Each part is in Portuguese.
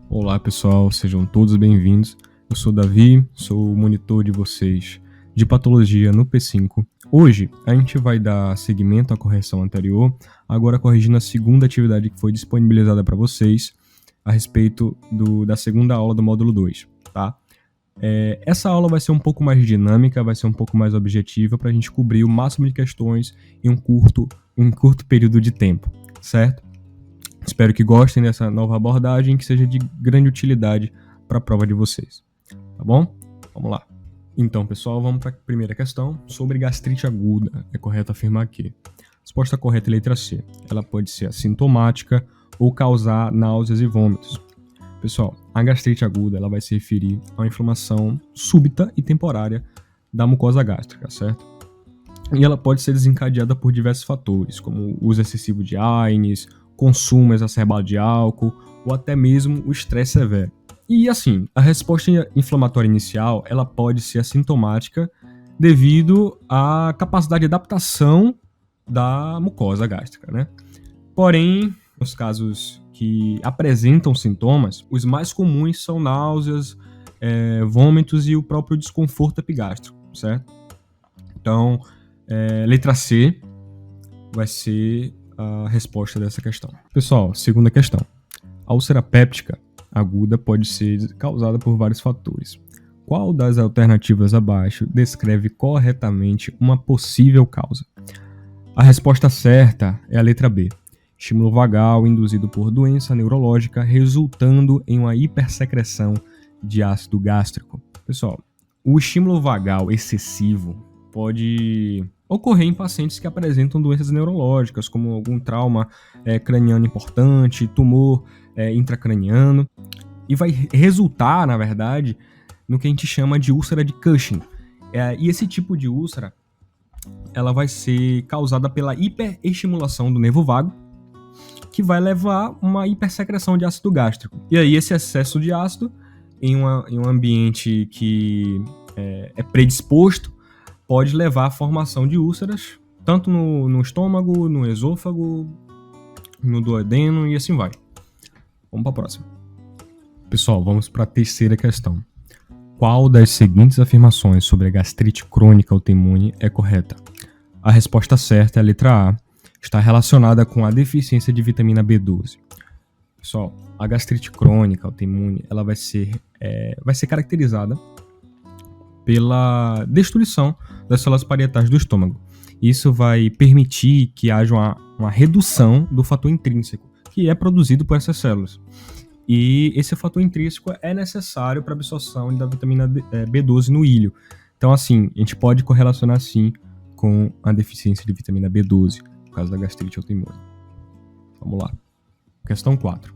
Olá pessoal, sejam todos bem-vindos. Eu sou o Davi, sou o monitor de vocês de patologia no P5. Hoje a gente vai dar seguimento à correção anterior, agora corrigindo a segunda atividade que foi disponibilizada para vocês a respeito da segunda aula do módulo 2, tá? Essa aula vai ser um pouco mais dinâmica, vai ser um pouco mais objetiva para a gente cobrir o máximo de questões em um curto período de tempo, certo? Espero que gostem dessa nova abordagem, que seja de grande utilidade para a prova de vocês. Tá bom? Vamos lá. Então, pessoal, vamos para a primeira questão sobre gastrite aguda. É correto afirmar que resposta correta é letra C. Ela pode ser assintomática ou causar náuseas e vômitos. Pessoal, a gastrite aguda ela vai se referir a uma inflamação súbita e temporária da mucosa gástrica, certo? E ela pode ser desencadeada por diversos fatores, como o uso excessivo de AINES, consumo exacerbado de álcool ou até mesmo o estresse severo. E assim, a resposta inflamatória inicial ela pode ser assintomática devido à capacidade de adaptação da mucosa gástrica, né? Porém, nos casos que apresentam sintomas, os mais comuns são náuseas, vômitos e o próprio desconforto epigástrico, certo? Então, letra C vai ser a resposta dessa questão. Pessoal, segunda questão. A úlcera péptica aguda pode ser causada por vários fatores. Qual das alternativas abaixo descreve corretamente uma possível causa? A resposta certa é a letra B. Estímulo vagal induzido por doença neurológica resultando em uma hipersecreção de ácido gástrico. Pessoal, o estímulo vagal excessivo pode ocorrer em pacientes que apresentam doenças neurológicas, como algum trauma craniano importante, tumor intracraniano, e vai resultar, na verdade, no que a gente chama de úlcera de Cushing. E esse tipo de úlcera ela vai ser causada pela hiperestimulação do nervo vago, que vai levar a uma hipersecreção de ácido gástrico. E aí esse excesso de ácido em um ambiente que é predisposto pode levar à formação de úlceras, tanto no estômago, no esôfago, no duodeno e assim vai. Vamos para a próxima. Pessoal, vamos para a terceira questão. Qual das seguintes afirmações sobre a gastrite crônica autoimune é correta? A resposta certa é a letra A. Está relacionada com a deficiência de vitamina B12. Pessoal, a gastrite crônica autoimune ela vai ser caracterizada pela destruição das células parietais do estômago. Isso vai permitir que haja uma redução do fator intrínseco, que é produzido por essas células. E esse fator intrínseco é necessário para a absorção da vitamina B12 no ilho. Então, assim, a gente pode correlacionar, sim, com a deficiência de vitamina B12, por causa da gastrite autoimune. Vamos lá. Questão 4.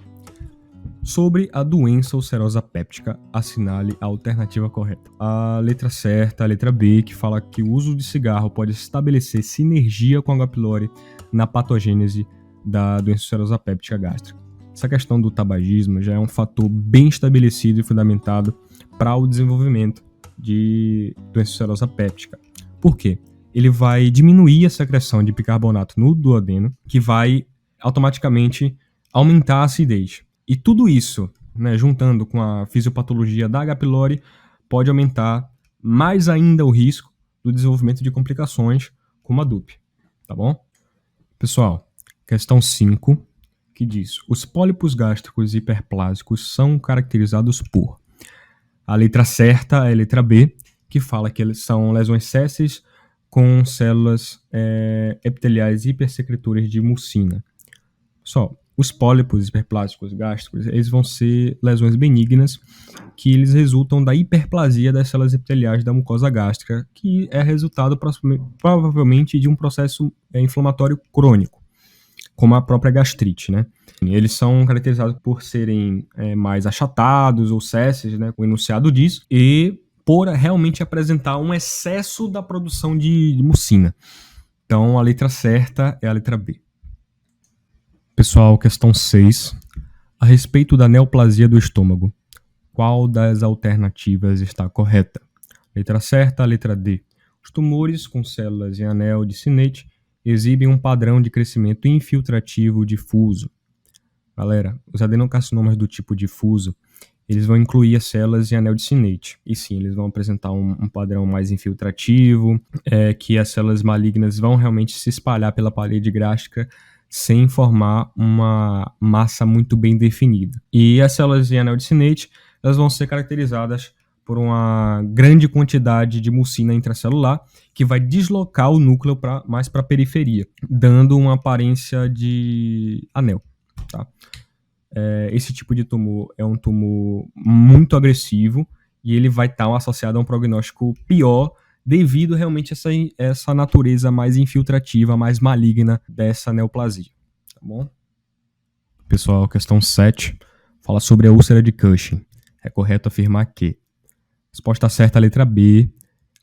Sobre a doença ulcerosa péptica, assinale a alternativa correta. A letra certa, a letra B, que fala que o uso de cigarro pode estabelecer sinergia com a H. pylori na patogênese da doença ulcerosa péptica gástrica. Essa questão do tabagismo já é um fator bem estabelecido e fundamentado para o desenvolvimento de doença ulcerosa péptica. Por quê? Ele vai diminuir a secreção de bicarbonato no duodeno, que vai automaticamente aumentar a acidez. E tudo isso, né, juntando com a fisiopatologia da H. pylori, pode aumentar mais ainda o risco do desenvolvimento de complicações como a DUP. Tá bom? Pessoal, questão 5, que diz: os pólipos gástricos hiperplásicos são caracterizados por... A letra certa é a letra B, que fala que eles são lesões sésseis com células epiteliais hipersecretoras de mucina. Pessoal, os pólipos hiperplásicos gástricos, eles vão ser lesões benignas que eles resultam da hiperplasia das células epiteliais da mucosa gástrica, que é resultado provavelmente de um processo inflamatório crônico, como a própria gastrite, né? Eles são caracterizados por serem mais achatados ou sésseis, né, com o enunciado disso, e por realmente apresentar um excesso da produção de mucina. Então, a letra certa é a letra B. Pessoal, questão 6. A respeito da neoplasia do estômago, qual das alternativas está correta? Letra certa, a letra D. Os tumores com células em anel de Sinnett exibem um padrão de crescimento infiltrativo difuso. Galera, os adenocarcinomas do tipo difuso, eles vão incluir as células em anel de Sinnate. E sim, eles vão apresentar um padrão mais infiltrativo, que as células malignas vão realmente se espalhar pela parede gástrica sem formar uma massa muito bem definida. E as células em anel de Sinnate, elas vão ser caracterizadas por uma grande quantidade de mucina intracelular que vai deslocar o núcleo mais para a periferia, dando uma aparência de anel. Tá? Esse tipo de tumor é um tumor muito agressivo e ele vai estar associado a um prognóstico pior devido realmente a essa natureza mais infiltrativa, mais maligna dessa neoplasia. Tá bom? Pessoal, questão 7 fala sobre a úlcera de Cushing. É correto afirmar que resposta certa, a letra B.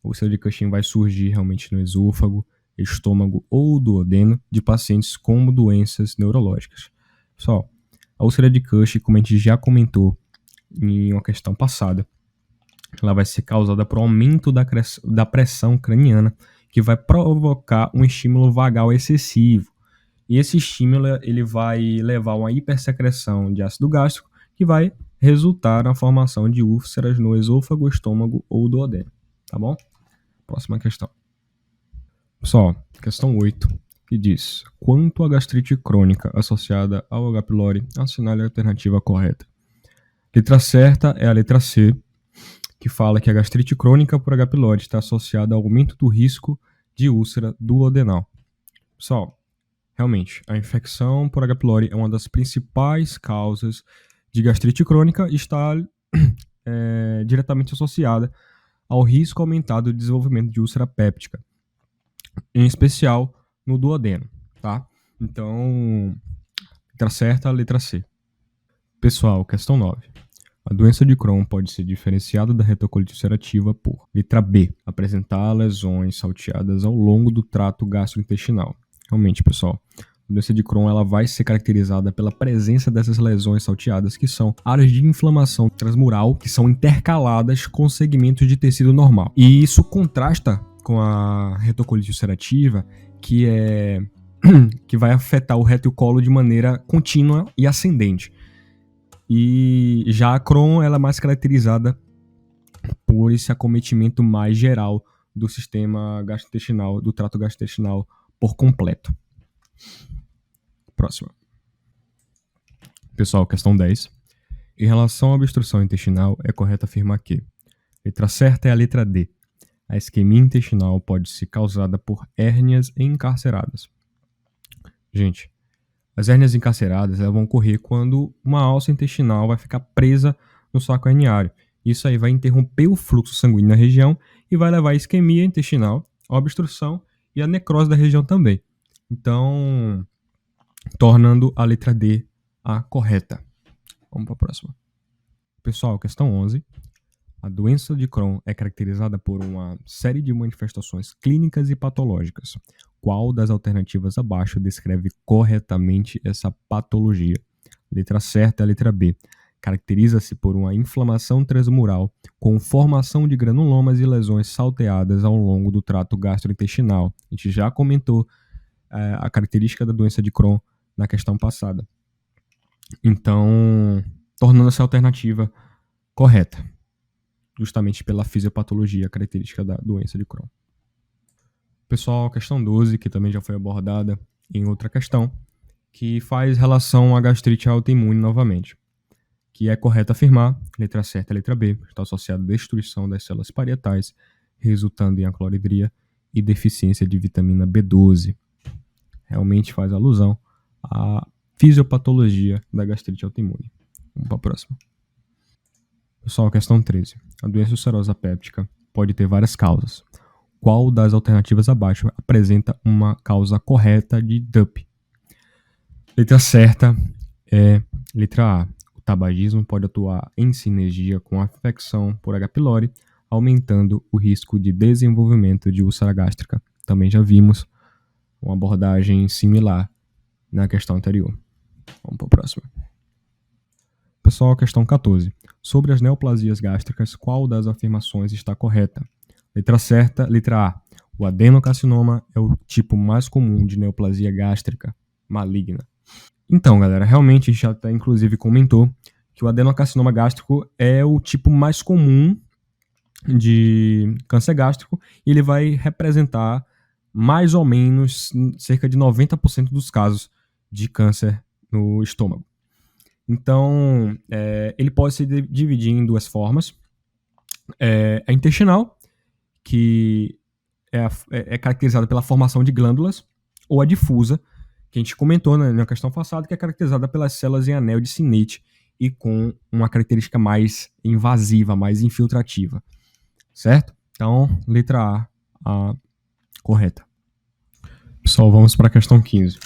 A úlcera de Cushing vai surgir realmente no esôfago, estômago ou duodeno de pacientes com doenças neurológicas. Pessoal, a úlcera de Cushing, como a gente já comentou em uma questão passada, ela vai ser causada por aumento da pressão craniana, que vai provocar um estímulo vagal excessivo. E esse estímulo ele vai levar a uma hipersecreção de ácido gástrico, que vai resultar na formação de úlceras no esôfago, estômago ou duodeno. Tá bom? Próxima questão. Pessoal, questão 8, que diz: quanto a gastrite crônica associada ao H. pylori, assinale a alternativa correta. Letra certa é a letra C, que fala que a gastrite crônica por H. pylori está associada ao aumento do risco de úlcera duodenal. Pessoal, realmente, a infecção por H. pylori é uma das principais causas de gastrite crônica e está diretamente associada ao risco aumentado de desenvolvimento de úlcera péptica, em especial no duodeno, tá? Então, letra certa, letra C. Pessoal, questão 9. A doença de Crohn pode ser diferenciada da retocolite ulcerativa por letra B, apresentar lesões salteadas ao longo do trato gastrointestinal. Realmente, pessoal, a doença de Crohn ela vai ser caracterizada pela presença dessas lesões salteadas, que são áreas de inflamação transmural que são intercaladas com segmentos de tecido normal. E isso contrasta com a retocolite ulcerativa, que vai afetar o reto e o colo de maneira contínua e ascendente. E já a Crohn ela é mais caracterizada por esse acometimento mais geral do sistema gastrointestinal, do trato gastrointestinal por completo. Próxima. Pessoal, questão 10. Em relação à obstrução intestinal, é correto afirmar que letra certa é a letra D. A isquemia intestinal pode ser causada por hérnias encarceradas. Gente, as hérnias encarceradas vão ocorrer quando uma alça intestinal vai ficar presa no saco herniário. Isso aí vai interromper o fluxo sanguíneo na região e vai levar à isquemia intestinal, à obstrução e à necrose da região também. Então, tornando a letra D a correta. Vamos para a próxima. Pessoal, questão 11. A doença de Crohn é caracterizada por uma série de manifestações clínicas e patológicas. Qual das alternativas abaixo descreve corretamente essa patologia? Letra certa é a letra B. Caracteriza-se por uma inflamação transmural com formação de granulomas e lesões salteadas ao longo do trato gastrointestinal. A gente já comentou a característica da doença de Crohn na questão passada. Então, tornando essa alternativa correta, justamente pela fisiopatologia característica da doença de Crohn. Pessoal, questão 12, que também já foi abordada em outra questão, que faz relação à gastrite autoimune novamente, que é correto afirmar, letra certa é a letra B, está associada à destruição das células parietais, resultando em acloridria e deficiência de vitamina B12. Realmente faz alusão à fisiopatologia da gastrite autoimune. Vamos para a próxima. Pessoal, questão 13. A doença ulcerosa péptica pode ter várias causas. Qual das alternativas abaixo apresenta uma causa correta de DUP? Letra certa é letra A. O tabagismo pode atuar em sinergia com a infecção por H. pylori, aumentando o risco de desenvolvimento de úlcera gástrica. Também já vimos uma abordagem similar na questão anterior. Vamos para a próxima. Pessoal, questão 14. Sobre as neoplasias gástricas, qual das afirmações está correta? Letra certa, letra A. O adenocarcinoma é o tipo mais comum de neoplasia gástrica maligna. Então, galera, realmente a gente já até inclusive comentou que o adenocarcinoma gástrico é o tipo mais comum de câncer gástrico e ele vai representar mais ou menos cerca de 90% dos casos de câncer no estômago. Então, ele pode se dividir em duas formas. A intestinal, que é caracterizada pela formação de glândulas, ou a difusa, que a gente comentou na questão passada, que é caracterizada pelas células em anel de Sinnate e com uma característica mais invasiva, mais infiltrativa. Certo? Então, letra A correta. Pessoal, vamos para a questão 15.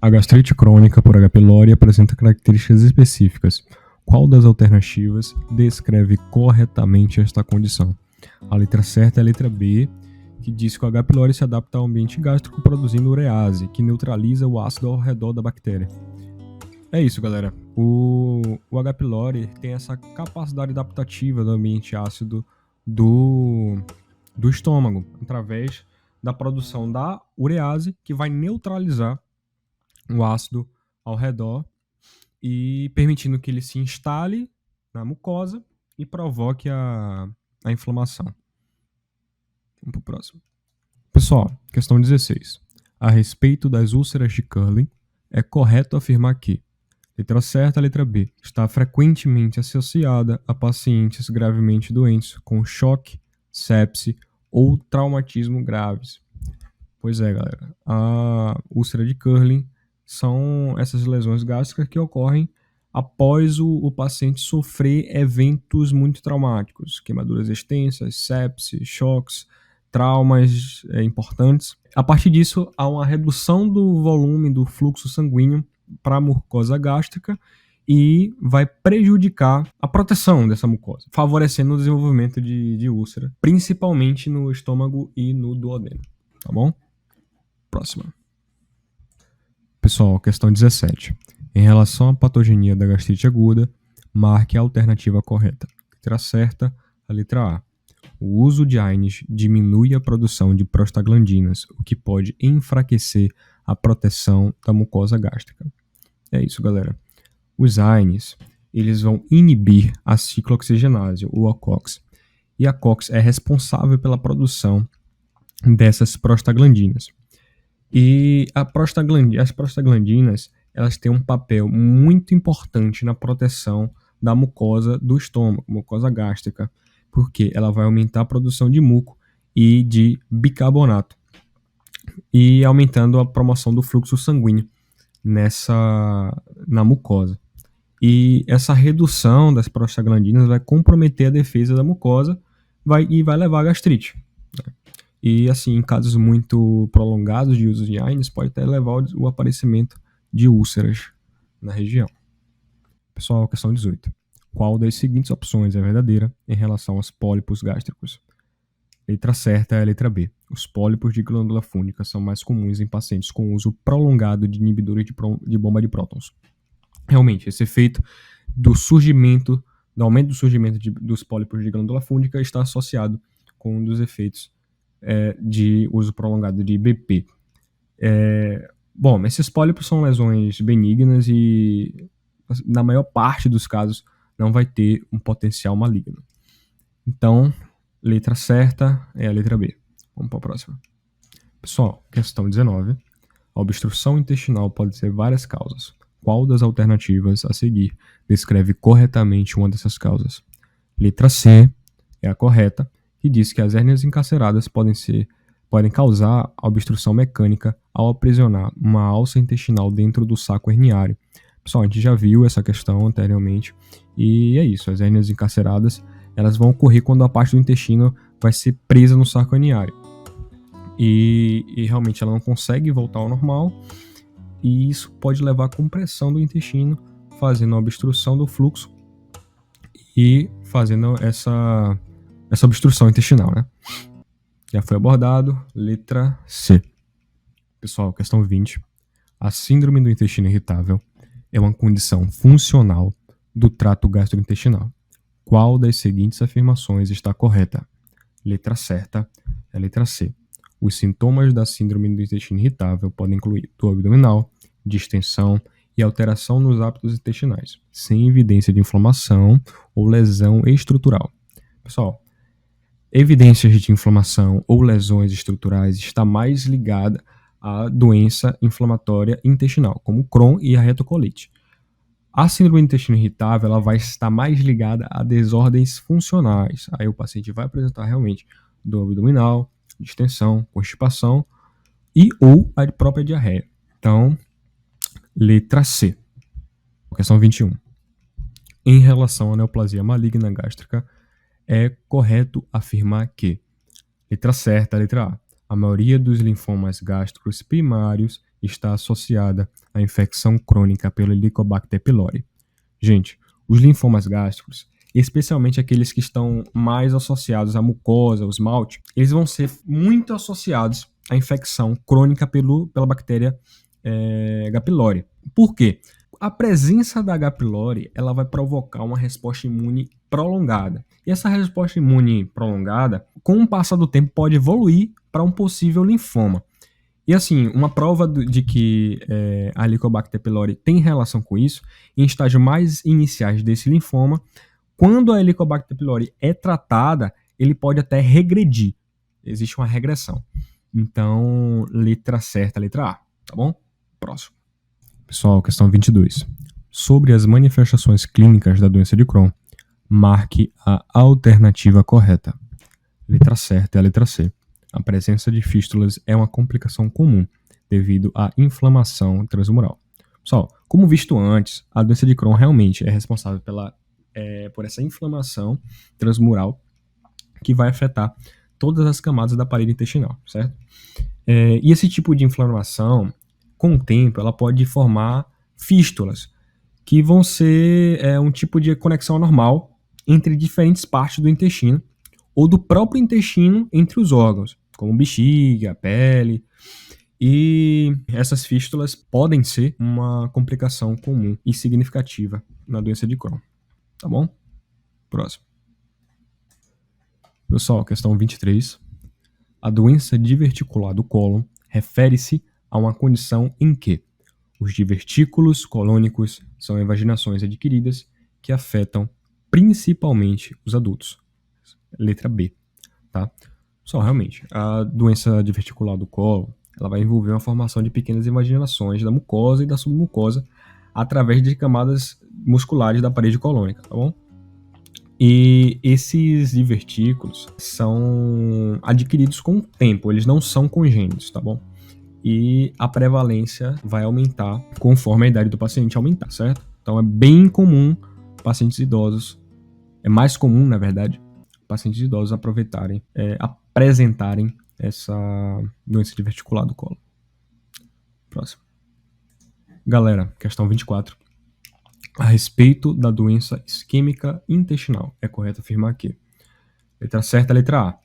A gastrite crônica por H. pylori apresenta características específicas. Qual das alternativas descreve corretamente esta condição? A letra certa é a letra B, que diz que o H. pylori se adapta ao ambiente gástrico produzindo urease, que neutraliza o ácido ao redor da bactéria. É isso, galera. O H. pylori tem essa capacidade adaptativa do ambiente ácido do estômago, através da produção da urease, que vai neutralizar o ácido ao redor e permitindo que ele se instale na mucosa e provoque a inflamação. Vamos para o próximo. Pessoal, questão 16. A respeito das úlceras de Curlin, é correto afirmar que letra certa, letra B, está frequentemente associada a pacientes gravemente doentes com choque, sepse ou traumatismo graves. Pois é, galera. A úlcera de Curlin são essas lesões gástricas que ocorrem após o paciente sofrer eventos muito traumáticos, queimaduras extensas, sepse, choques, traumas importantes. A partir disso, há uma redução do volume do fluxo sanguíneo para a mucosa gástrica e vai prejudicar a proteção dessa mucosa, favorecendo o desenvolvimento de úlcera, principalmente no estômago e no duodeno, tá bom? Próxima. Pessoal, questão 17. Em relação à patogenia da gastrite aguda, marque a alternativa correta. Letra certa, a letra A. O uso de AINES diminui a produção de prostaglandinas, o que pode enfraquecer a proteção da mucosa gástrica. É isso, galera. Os AINES, eles vão inibir a ciclooxigenase, ou a COX. E a COX é responsável pela produção dessas prostaglandinas. E as prostaglandinas, elas têm um papel muito importante na proteção da mucosa do estômago, mucosa gástrica, porque ela vai aumentar a produção de muco e de bicarbonato, e aumentando a promoção do fluxo sanguíneo na mucosa. E essa redução das prostaglandinas vai comprometer a defesa da mucosa e vai levar a gastrite. E assim, em casos muito prolongados de uso de AINES, pode até levar o aparecimento de úlceras na região. Pessoal, questão 18. Qual das seguintes opções é verdadeira em relação aos pólipos gástricos? Letra certa é a letra B. Os pólipos de glândula fúngica são mais comuns em pacientes com uso prolongado de inibidores de bomba de prótons. Realmente, esse efeito do aumento do surgimento dos pólipos de glândula fúngica está associado com um dos efeitos de uso prolongado de BP. Bom, esses pólipos são lesões benignas e, na maior parte dos casos, não vai ter um potencial maligno. Então, letra certa é a letra B. Vamos para a próxima. Pessoal, questão 19. A obstrução intestinal pode ter várias causas. Qual das alternativas a seguir descreve corretamente uma dessas causas? Letra C é a correta, que diz que as hérnias encarceradas podem causar a obstrução mecânica ao aprisionar uma alça intestinal dentro do saco herniário. Pessoal, a gente já viu essa questão anteriormente, e é isso, as hérnias encarceradas elas vão ocorrer quando a parte do intestino vai ser presa no saco herniário. E realmente ela não consegue voltar ao normal, e isso pode levar à compressão do intestino, fazendo a obstrução do fluxo e fazendo essa obstrução intestinal, né? Já foi abordado. Letra C. Pessoal, questão 20. A síndrome do intestino irritável é uma condição funcional do trato gastrointestinal. Qual das seguintes afirmações está correta? Letra certa é a letra C. Os sintomas da síndrome do intestino irritável podem incluir dor abdominal, distensão, e alteração nos hábitos intestinais, sem evidência de inflamação ou lesão estrutural. Pessoal, evidências de inflamação ou lesões estruturais está mais ligada à doença inflamatória intestinal, como Crohn e a retocolite. A síndrome do intestino irritável ela vai estar mais ligada a desordens funcionais. Aí o paciente vai apresentar realmente dor abdominal, distensão, constipação e ou a própria diarreia. Então, letra C. Questão 21. Em relação à neoplasia maligna gástrica, é correto afirmar que, letra certa, letra A, a maioria dos linfomas gástricos primários está associada à infecção crônica pelo Helicobacter pylori. Gente, os linfomas gástricos, especialmente aqueles que estão mais associados à mucosa, o esmalte, eles vão ser muito associados à infecção crônica pela bactéria H. pylori. Por quê? A presença da H. pylori ela vai provocar uma resposta imune prolongada. E essa resposta imune prolongada, com o passar do tempo, pode evoluir para um possível linfoma. E assim, uma prova de que a Helicobacter pylori tem relação com isso, em estágios mais iniciais desse linfoma, quando a Helicobacter pylori é tratada, ele pode até regredir. Existe uma regressão. Então, letra certa, letra A, tá bom? Próximo. Pessoal, questão 22. Sobre as manifestações clínicas da doença de Crohn, marque a alternativa correta. Letra certa é a letra C. A presença de fístulas é uma complicação comum devido à inflamação transmural. Pessoal, como visto antes, a doença de Crohn realmente é responsável por essa inflamação transmural que vai afetar todas as camadas da parede intestinal, certo? E esse tipo de inflamação, com o tempo, ela pode formar fístulas, que vão ser um tipo de conexão anormal entre diferentes partes do intestino ou do próprio intestino entre os órgãos, como bexiga, pele. E essas fístulas podem ser uma complicação comum e significativa na doença de Crohn. Tá bom? Próximo. Pessoal, questão 23. A doença diverticular do cólon refere-se a uma condição em que os divertículos colônicos são invaginações adquiridas que afetam principalmente os adultos. Letra B, tá? Só realmente, a doença diverticular do cólon, ela vai envolver uma formação de pequenas invaginações da mucosa e da submucosa através de camadas musculares da parede colônica, tá bom? E esses divertículos são adquiridos com o tempo, eles não são congênitos, tá bom? E a prevalência vai aumentar conforme a idade do paciente aumentar, certo? Então é bem comum pacientes idosos, é mais comum, na verdade, pacientes idosos apresentarem essa doença diverticular do colo. Próximo. Galera, questão 24. A respeito da doença isquêmica intestinal, é correto afirmar que, letra certa, letra A.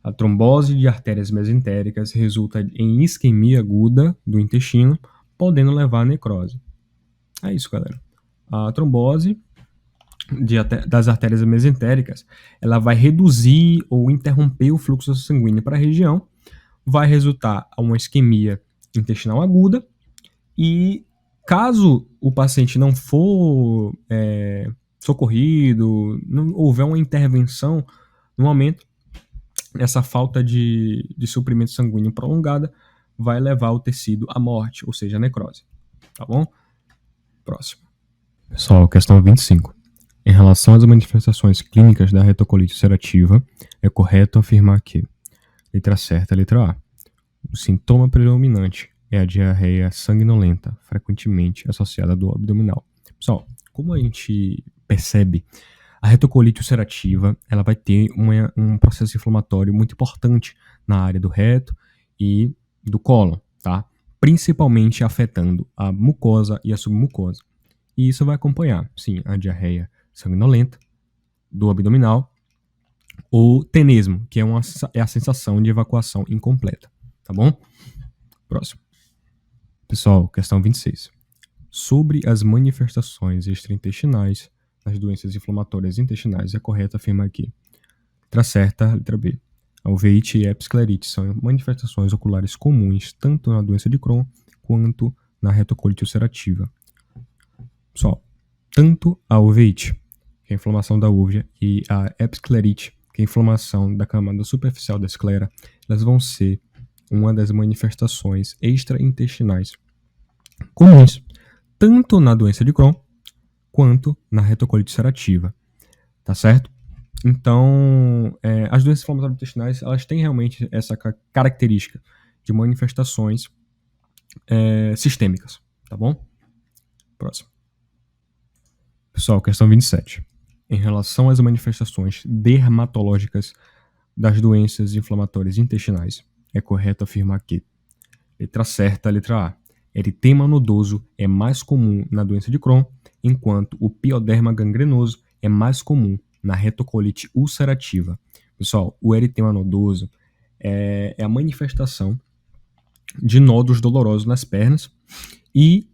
A trombose de artérias mesentéricas resulta em isquemia aguda do intestino, podendo levar à necrose. É isso, galera. A trombose das artérias mesentéricas, ela vai reduzir ou interromper o fluxo sanguíneo para a região, vai resultar a uma isquemia intestinal aguda e caso o paciente não for socorrido, não houver uma intervenção no momento, essa falta de suprimento sanguíneo prolongada vai levar o tecido à morte, ou seja, à necrose. Tá bom? Próximo. Pessoal, questão 25. Em relação às manifestações clínicas da retocolite ulcerativa, é correto afirmar que, letra certa, letra A. O sintoma predominante é a diarreia sanguinolenta, frequentemente associada à dor abdominal. Pessoal, como a gente percebe, a retocolite ulcerativa ela vai ter um processo inflamatório muito importante na área do reto e do cólon, tá? Principalmente afetando a mucosa e a submucosa. E isso vai acompanhar, sim, a diarreia sanguinolenta, dor abdominal, ou tenesmo, que é a sensação de evacuação incompleta, tá bom? Próximo. Pessoal, questão 26. Sobre as manifestações extraintestinais nas doenças inflamatórias intestinais, é correto afirmar aqui. Letra certa, letra B. A uveíte e a episclerite são manifestações oculares comuns tanto na doença de Crohn quanto na retocolite ulcerativa. Pessoal, tanto a uveíte, que é a inflamação da úvea, e a episclerite, que é a inflamação da camada superficial da esclera, elas vão ser uma das manifestações extraintestinais comuns, tanto na doença de Crohn quanto na retocolite ulcerativa, tá certo? Então, as doenças inflamatórias intestinais, elas têm realmente essa característica de manifestações sistêmicas, tá bom? Próximo. Pessoal, questão 27. Em relação às manifestações dermatológicas das doenças inflamatórias intestinais, é correto afirmar que, letra certa, letra A, eritema nodoso é mais comum na doença de Crohn, enquanto o pioderma gangrenoso é mais comum na retocolite ulcerativa. Pessoal, o eritema nodoso é a manifestação de nódulos dolorosos nas pernas e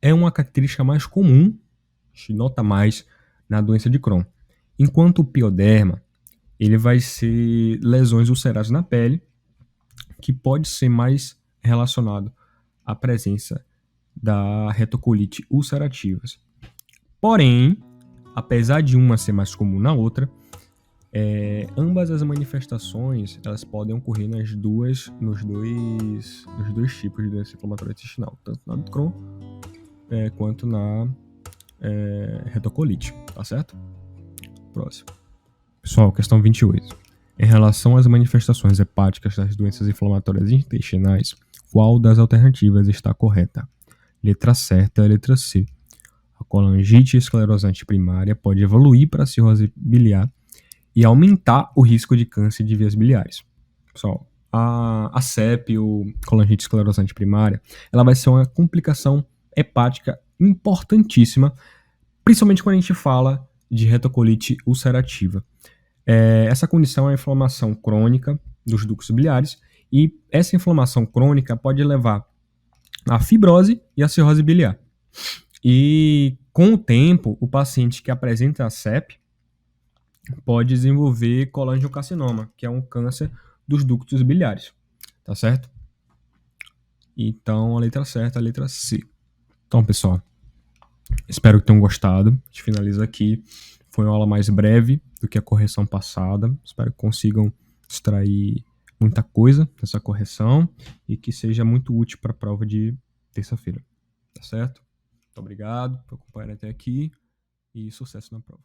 é uma característica mais comum, se nota mais, na doença de Crohn. Enquanto o pioderma, ele vai ser lesões ulceradas na pele, que pode ser mais relacionado à presença da retocolite ulcerativas. Porém, apesar de uma ser mais comum na outra, ambas as manifestações elas podem ocorrer nos dois tipos de doença inflamatória intestinal, tanto na do Crohn quanto na retocolite, tá certo? Próximo. Pessoal, questão 28. Em relação às manifestações hepáticas das doenças inflamatórias intestinais, qual das alternativas está correta? Letra certa é a letra C. A colangite esclerosante primária pode evoluir para a cirrose biliar e aumentar o risco de câncer de vias biliares. Pessoal, a CEP, ou colangite esclerosante primária, ela vai ser uma complicação hepática importantíssima, principalmente quando a gente fala de retocolite ulcerativa. Essa condição é a inflamação crônica dos ductos biliares e essa inflamação crônica pode levar à fibrose e à cirrose biliar. E com o tempo, o paciente que apresenta a CEP pode desenvolver colangiocarcinoma, que é um câncer dos ductos biliares, tá certo? Então, a letra certa é a letra C. Então, pessoal, espero que tenham gostado. A gente finaliza aqui. Foi uma aula mais breve do que a correção passada. Espero que consigam extrair muita coisa dessa correção e que seja muito útil para a prova de terça-feira. Tá certo? Muito obrigado por acompanhar até aqui e sucesso na prova.